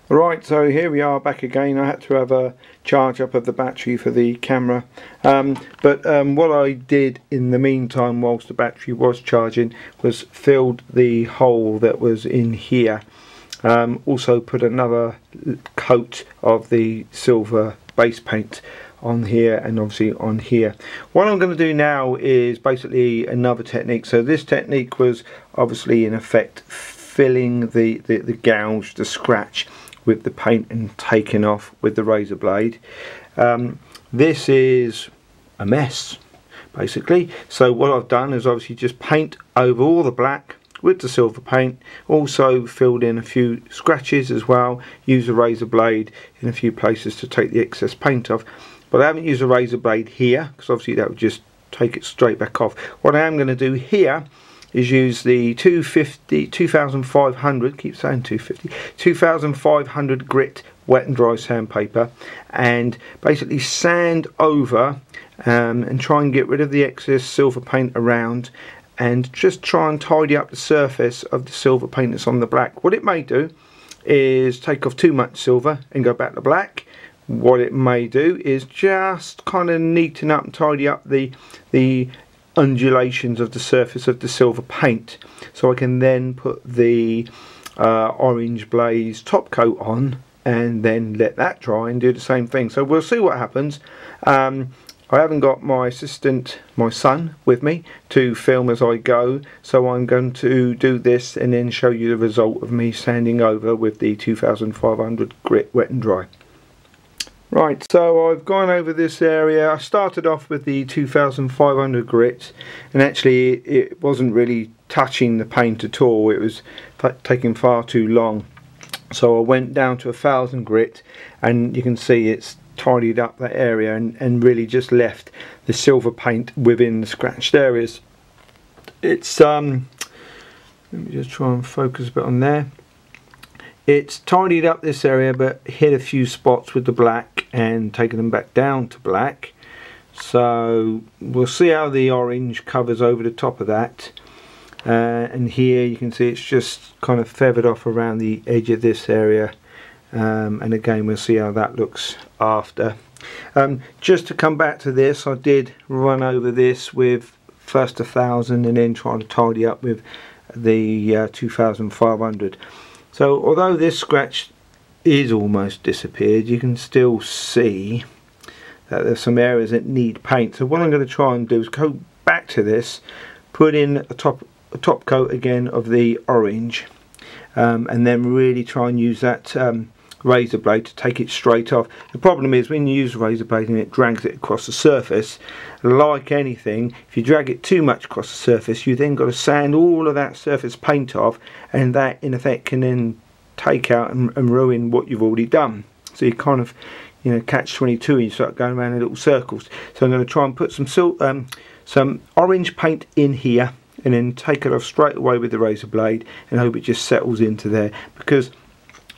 Right, so here we are back again. I had to have a charge up of the battery for the camera, but what I did in the meantime whilst the battery was charging was filled the hole that was in here. Also put another coat of the silver base paint on here and obviously on here. What I'm going to do now is basically another technique. So this technique was obviously in effect filling the gouge, the scratch, with the paint and taking off with the razor blade. This is a mess basically, so what I've done is obviously just paint over all the black with the silver paint, also filled in a few scratches as well, use a razor blade in a few places to take the excess paint off, but I haven't used a razor blade here because obviously that would just take it straight back off. What I am going to do here is use the 2500, keep saying 250, 2500 grit wet and dry sandpaper, and basically sand over and try and get rid of the excess silver paint around, and just try and tidy up the surface of the silver paint that's on the black. What it may do is take off too much silver and go back to black. What it may do is just kind of neaten up and tidy up the undulations of the surface of the silver paint, so I can then put the orange blaze top coat on and then let that dry and do the same thing. So we'll see what happens. I haven't got my assistant, my son, with me to film as I go, so I'm going to do this and then show you the result of me sanding over with the 2500 grit wet and dry. Right, so I've gone over this area. I started off with the 2500 grit, and actually it wasn't really touching the paint at all. It was taking far too long, so I went down to 1000 grit, and you can see it's tidied up that area and really just left the silver paint within the scratched areas. It's let me just try and focus a bit on there. It's tidied up this area but hit a few spots with the black and taken them back down to black. So we'll see how the orange covers over the top of that. And here you can see it's just kind of feathered off around the edge of this area. And again we'll see how that looks after. Just to come back to this, I did run over this with first 1000 and then try to tidy up with the 2500. So although this scratch is almost disappeared, you can still see that there's some areas that need paint. So what I'm going to try and do is go back to this, put in a top coat again of the orange, and then really try and use that razor blade to take it straight off. The problem is when you use a razor blade and it drags it across the surface, like anything, if you drag it too much across the surface, you then got to sand all of that surface paint off, and that in effect can then take out and ruin what you've already done. So you kind of, you know, catch-22 and you start going around in little circles. So I'm going to try and put some orange paint in here and then take it off straight away with the razor blade and hope it just settles into there, because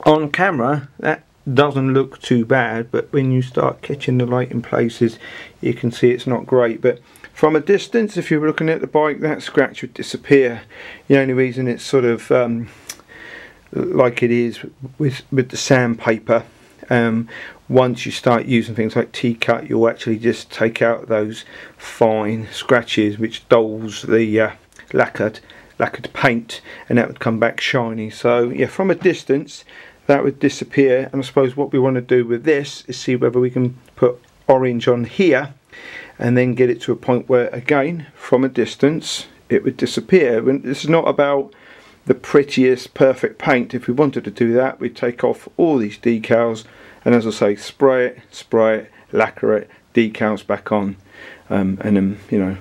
on camera that doesn't look too bad, but when you start catching the light in places you can see it's not great. But from a distance, if you're looking at the bike, that scratch would disappear. The only reason it's sort of like it is with the sandpaper, once you start using things like T-Cut, you'll actually just take out those fine scratches which dulls the lacquered paint, and that would come back shiny. So yeah, from a distance that would disappear, and I suppose what we want to do with this is see whether we can put orange on here and then get it to a point where again from a distance it would disappear. This is not about the prettiest perfect paint. If we wanted to do that, we'd take off all these decals and, as I say, spray it, lacquer it, decals back on, and then, you know,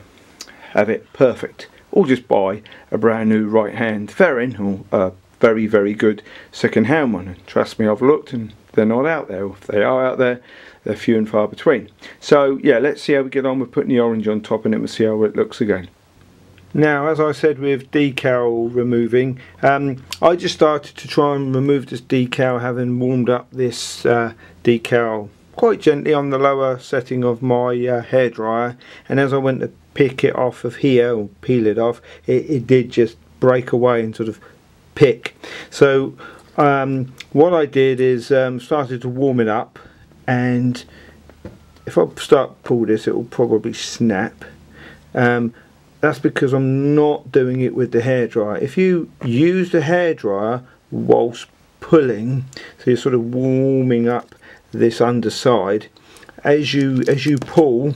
have it perfect. Or just buy a brand new right hand fairing, or a very, very good second hand one. And trust me, I've looked and they're not out there. If they are out there, they're few and far between. So yeah, let's see how we get on with putting the orange on top, and then we'll see how it looks again. Now, as I said with decal removing, I just started to try and remove this decal, having warmed up this decal quite gently on the lower setting of my hairdryer, and as I went to pick it off of here, or peel it off, it did just break away and sort of pick. So what I did is started to warm it up, and if I pull this, it will probably snap. That's because I'm not doing it with the hairdryer. If you use the hairdryer whilst pulling, so you're sort of warming up this underside, as you pull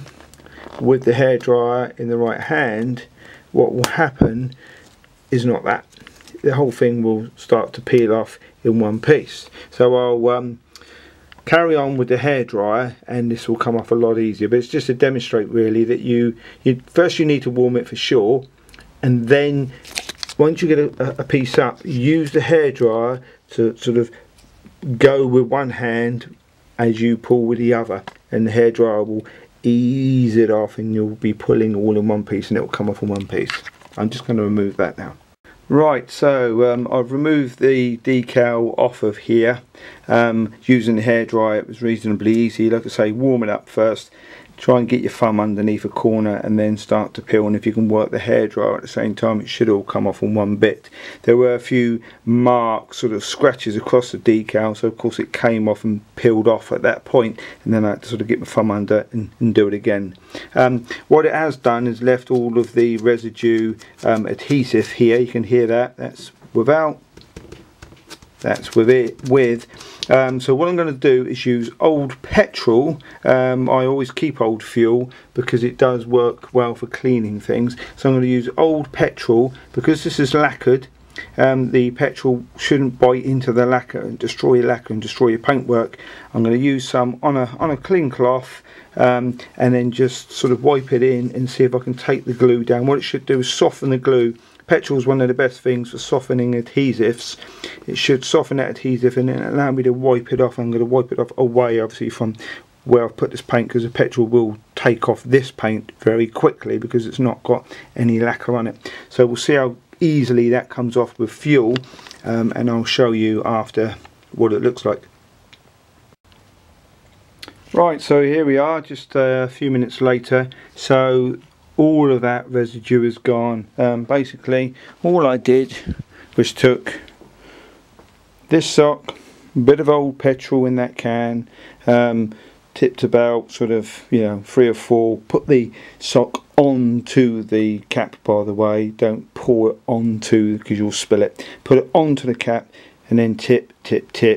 with the hairdryer in the right hand, what will happen is not that. The whole thing will start to peel off in one piece. So I'll carry on with the hairdryer, and this will come off a lot easier. But it's just to demonstrate really that you first you need to warm it for sure, and then once you get a piece up, use the hairdryer to sort of go with one hand as you pull with the other, and the hairdryer will ease it off, and you'll be pulling all in one piece, and it will come off in one piece. I'm just going to remove that now. Right, so I've removed the decal off of here using the hairdryer. It was reasonably easy. Like I say, warm it up first, try and get your thumb underneath a corner, and then start to peel. And if you can work the hairdryer at the same time, it should all come off in one bit. There were a few marks, sort of scratches across the decal, so of course it came off and peeled off at that point, and then I had to sort of get my thumb under and do it again. What it has done is left all of the residue adhesive here. You can hear that. That's without, that's with it with. So what I'm going to do is use old petrol. I always keep old fuel because it does work well for cleaning things. So I'm going to use old petrol because this is lacquered. The petrol shouldn't bite into the lacquer and destroy your paintwork. I'm going to use some on a clean cloth, and then just sort of wipe it in and see if I can take the glue down. What it should do is soften the glue. Petrol is one of the best things for softening adhesives. It should soften that adhesive and then allow me to wipe it off. I'm going to wipe it off away, obviously, from where I've put this paint, because the petrol will take off this paint very quickly because it's not got any lacquer on it. So we'll see how easily that comes off with fuel, and I'll show you after what it looks like. Right, so here we are, just a few minutes later. So all of that residue is gone. Basically all I did was took this sock, a bit of old petrol in that can, tipped about sort of 3 or 4, put the sock onto the cap, by the way, don't pour it onto because you'll spill it, put it onto the cap and then tip,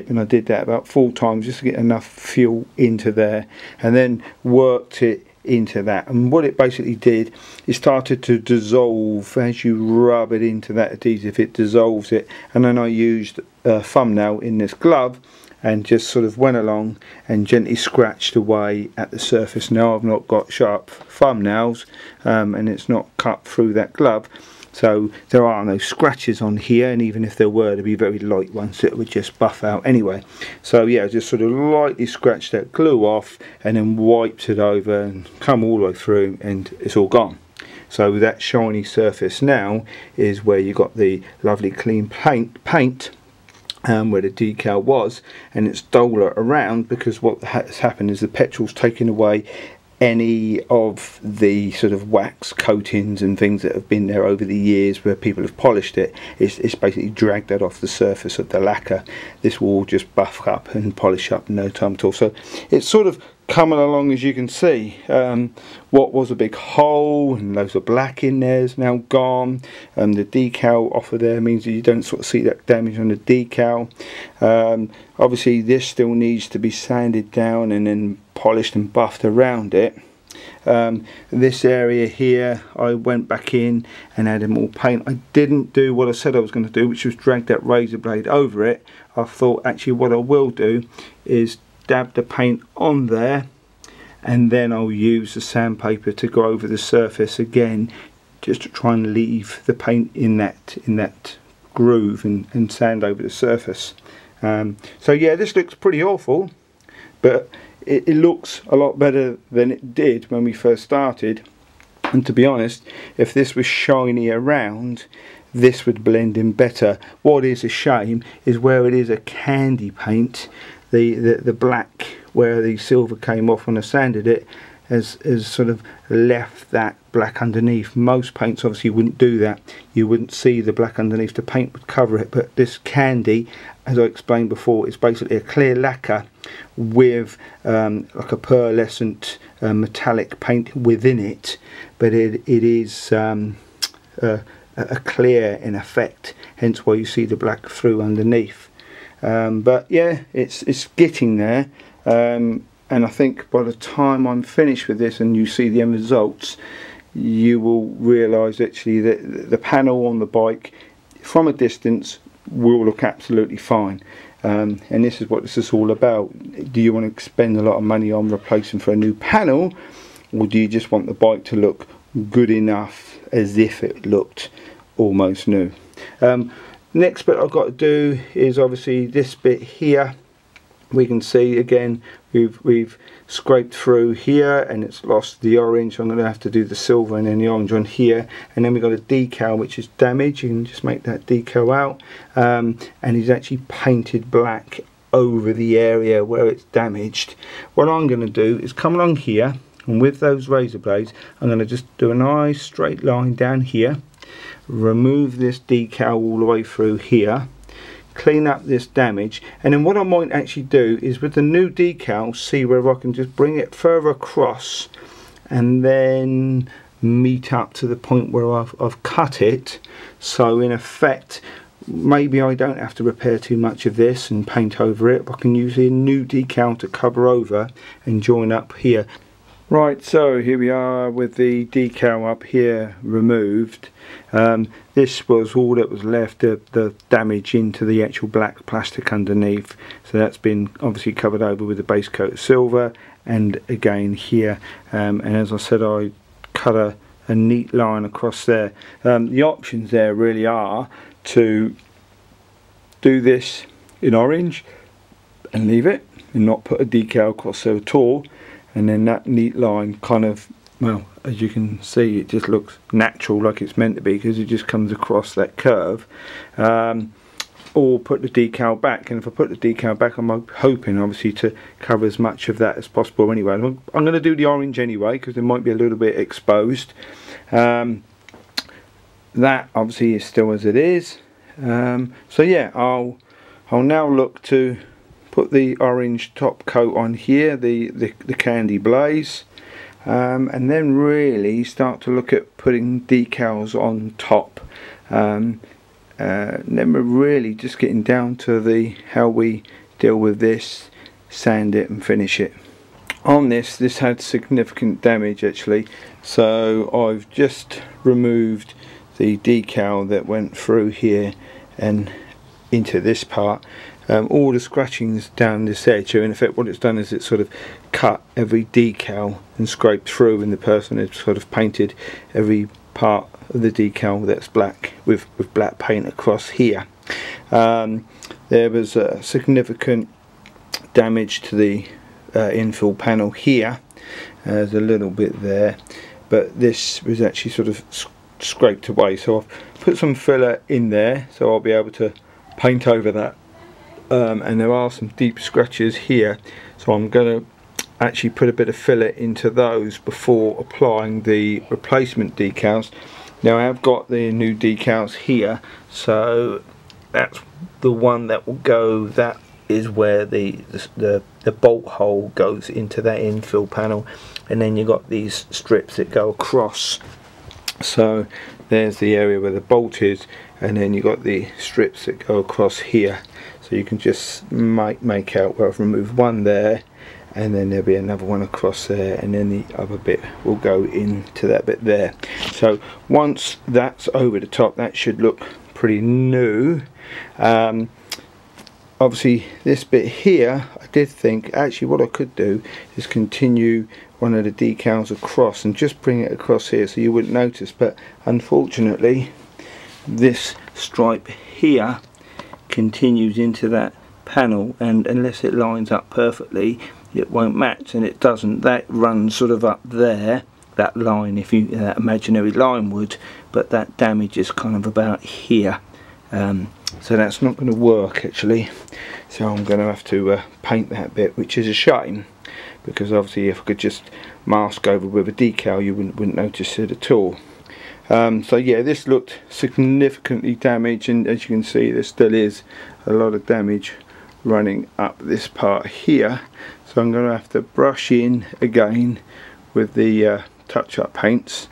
and I did that about 4 times just to get enough fuel into there, and then worked it into that. And what it basically did is started to dissolve as you rub it into that adhesive. It dissolves it, and then I used a thumbnail in this glove and just sort of went along and gently scratched away at the surface. Now I've not got sharp thumbnails, and it's not cut through that glove, so there are no scratches on here, and even if there were, there'd be very light ones that would just buff out anyway. So yeah, just sort of lightly scratched that glue off and then wiped it over and come all the way through, and it's all gone. So that shiny surface now is where you got the lovely clean paint where the decal was, and it's duller around because what has happened is the petrol's taken away any of the sort of wax coatings and things that have been there over the years where people have polished it. It's basically dragged that off the surface of the lacquer. This will all just buff up and polish up in no time at all. So it's sort of coming along, as you can see. What was a big hole and loads of black in there is now gone. The decal off of there means that you don't sort of see that damage on the decal. Obviously this still needs to be sanded down and then polished and buffed around it. This area here I went back in and added more paint. I didn't do what I said I was going to do, which was drag that razor blade over it. I thought actually what I will do is dab the paint on there, and then I'll use the sandpaper to go over the surface again, just to try and leave the paint in that groove and sand over the surface. So yeah, this looks pretty awful, but it looks a lot better than it did when we first started. And to be honest, if this was shiny around, this would blend in better. What is a shame is where it is a candy paint, the black where the silver came off when I sanded it, has sort of left that black underneath. Most paints obviously wouldn't do that. You wouldn't see the black underneath. The paint would cover it, but this Candy, as I explained before, is basically a clear lacquer with like a pearlescent metallic paint within it, but it is a clear in effect, hence why you see the black through underneath. But yeah, it's getting there, and I think by the time I'm finished with this and you see the end results, you will realise actually that the panel on the bike from a distance will look absolutely fine. And this is what this is all about. Do you want to spend a lot of money on replacing for a new panel, or do you just want the bike to look good enough as if it looked almost new? Next bit I've got to do is obviously this bit here. We can see again we've scraped through here and it's lost the orange. I'm going to have to do the silver and then the orange on here, and then we've got a decal which is damaged. You can just make that decal out, and he's actually painted black over the area where it's damaged. What I'm going to do is come along here, and with those razor blades I'm going to just do a nice straight line down here, remove this decal all the way through here, clean up this damage, and then what I might actually do is with the new decal see whether I can just bring it further across and then meet up to the point where I've cut it, so in effect maybe I don't have to repair too much of this and paint over it, but I can use a new decal to cover over and join up here. Right, so here we are with the decal up here removed. This was all that was left, the damage into the actual black plastic underneath. So that's been obviously covered over with the base coat of silver, and again here. And as I said, I cut a neat line across there. The options there really are to do this in orange and leave it and not put a decal across there at all, and then that neat line kind of, well, as you can see, it just looks natural like it's meant to be because it just comes across that curve. Or put the decal back, and if I put the decal back I'm hoping obviously to cover as much of that as possible anyway. I'm going to do the orange anyway because it might be a little bit exposed. That obviously is still as it is. So yeah, I'll now look to put the orange top coat on here, the Candy Blaze, and then really start to look at putting decals on top. Then we're really just getting down to how we deal with this, sand it and finish it. On this had significant damage actually, so I've just removed the decal that went through here and into this part. All the scratchings down this edge, so in effect what it's done is it's sort of cut every decal and scraped through, and the person has sort of painted every part of the decal that's black with black paint across here. There was a significant damage to the infill panel here. There's a little bit there, but this was actually sort of scraped away, so I've put some filler in there so I'll be able to paint over that. And there are some deep scratches here, so I'm going to actually put a bit of filler into those before applying the replacement decals. Now I have got the new decals here, so that's the one that will go, that is where the bolt hole goes into that infill panel, and then you've got these strips that go across. So there's the area where the bolt is, and then you've got the strips that go across here. So you can just make out where I've removed one there, and then there'll be another one across there, and then the other bit will go into that bit there. So once that's over the top, that should look pretty new. Obviously this bit here, I did think actually what I could do is continue one of the decals across and just bring it across here so you wouldn't notice, but unfortunately this stripe here continues into that panel, and unless it lines up perfectly it won't match, and it doesn't. That runs sort of up there, that line, if you that imaginary line would, but that damage is kind of about here. So that's not going to work actually, so I'm going to have to paint that bit, which is a shame, because obviously if I could just mask over with a decal, you wouldn't notice it at all. So yeah, this looked significantly damaged, and as you can see there still is a lot of damage running up this part here. So I'm going to have to brush in again with the touch-up paints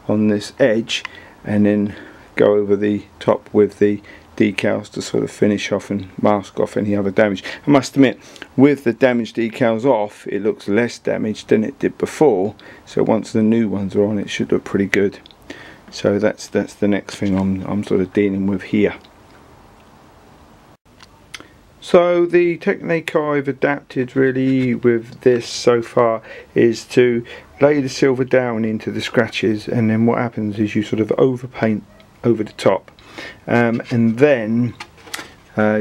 on this edge, and then go over the top with the decals to sort of finish off and mask off any other damage. I must admit, with the damaged decals off, it looks less damaged than it did before, so once the new ones are on, it should look pretty good. So that's the next thing I'm sort of dealing with here. So the technique I've adapted really with this so far is to lay the silver down into the scratches, and then what happens is you sort of overpaint over the top, and then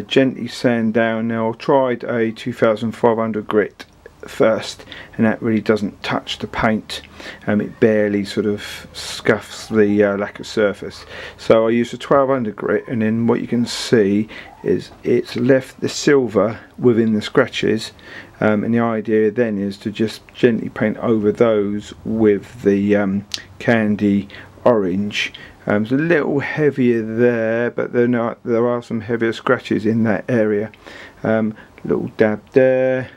gently sand down. Now I tried a 2500 grit first, and that really doesn't touch the paint, it barely sort of scuffs the lacquer surface. So I used a 1200 grit, and then what you can see is it's left the silver within the scratches, and the idea then is to just gently paint over those with the candy orange. It's a little heavier there, but there are some heavier scratches in that area. Little dab there,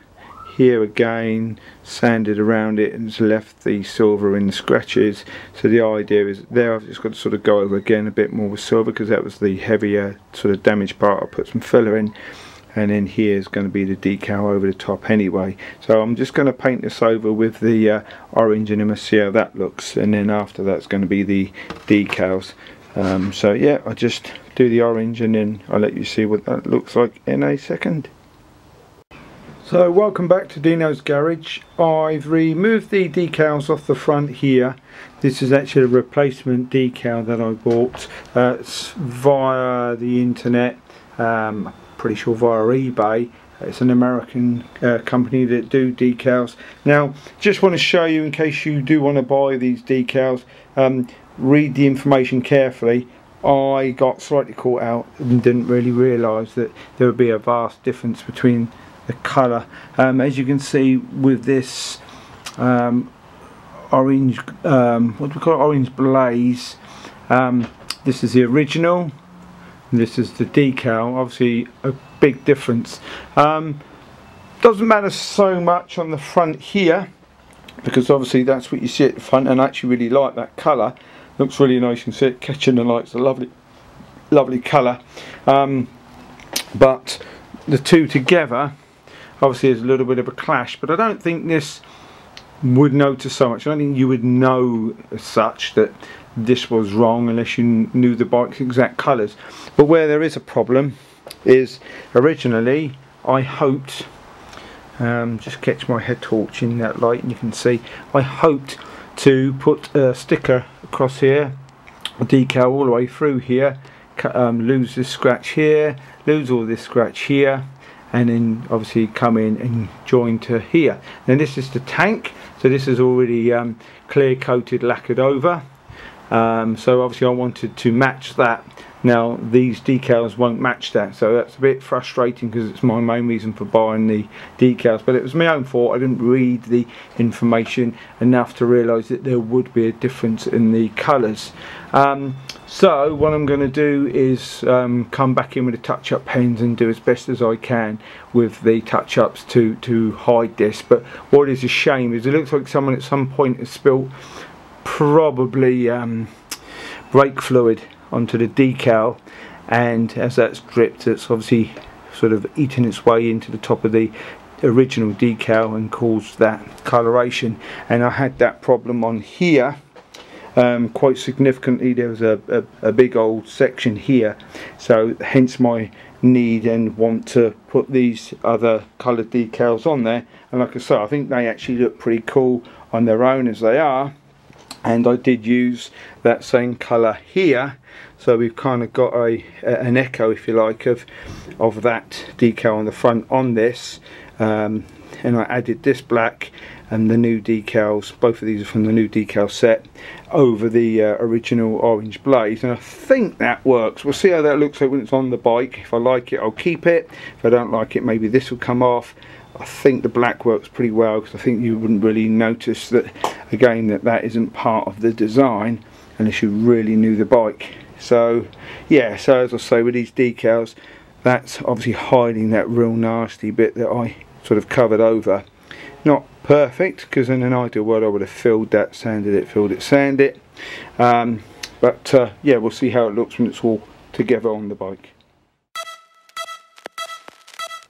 here again, sanded around it, and it's left the silver in the scratches. So the idea is there I've just got to sort of go over again a bit more with silver, because that was the heavier sort of damaged part. I'll put some filler in, and then here's going to be the decal over the top anyway. So I'm just going to paint this over with the orange, and then we'll see how that looks, and then after that's going to be the decals. So yeah, I'll just do the orange, and then I'll let you see what that looks like in a second. So welcome back to Dino's Garage. I've removed the decals off the front here. This is actually a replacement decal that I bought via the internet, pretty sure via eBay. It's an American company that do decals. Now just want to show you, in case you do want to buy these decals, read the information carefully. I got slightly caught out and didn't really realise that there would be a vast difference between the colour. As you can see with this orange, what do we call it, orange blaze, this is the original, and this is the decal. Obviously a big difference. Doesn't matter so much on the front here, because obviously that's what you see at the front, and I actually really like that colour. Looks really nice. You can see it catching the lights, a lovely colour. But the two together, obviously there's a little bit of a clash, but I don't think this would notice so much. I don't think you would know as such that this was wrong unless you knew the bike's exact colours. But where there is a problem is, originally I hoped, just catch my head torch in that light and you can see, I hoped to put a sticker across here, a decal all the way through here, lose this scratch here, lose all this scratch here, and then obviously come in and join to here. Now this is the tank, so this is already clear coated, lacquered over, so obviously I wanted to match that. Now these decals won't match that, so that's a bit frustrating, because it's my main reason for buying the decals, but it was my own fault. I didn't read the information enough to realise that there would be a difference in the colours. So what I'm going to do is come back in with the touch-up pens and do as best as I can with the touch-ups to hide this. But what is a shame is it looks like someone at some point has spilt probably brake fluid onto the decal, and as that's dripped, it's obviously sort of eating its way into the top of the original decal and caused that coloration. And I had that problem on here quite significantly. There was a big old section here, so hence my need and want to put these other coloured decals on there. And like I say, I think they actually look pretty cool on their own as they are, and I did use that same colour here, so we've kind of got an echo, if you like, of that decal on the front on this. and I added this black and the new decals, both of these are from the new decal set, over the original orange blaze, and I think that works. We'll see how that looks like when it's on the bike. If I like it, I'll keep it. If I don't like it, maybe this will come off. I think the black works pretty well, because I think you wouldn't really notice that, again, that isn't part of the design unless you really knew the bike. So yeah, so as I say, with these decals, that's obviously hiding that real nasty bit that I sort of covered over. Not perfect, because in an ideal world I would have filled that, sanded it, filled it, sanded it. But yeah, we'll see how it looks when it's all together on the bike.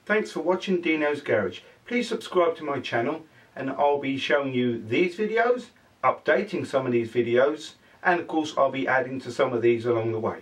Thanks for watching Dino's Garage. Please subscribe to my channel, and I'll be showing you these videos, updating some of these videos, and of course I'll be adding to some of these along the way.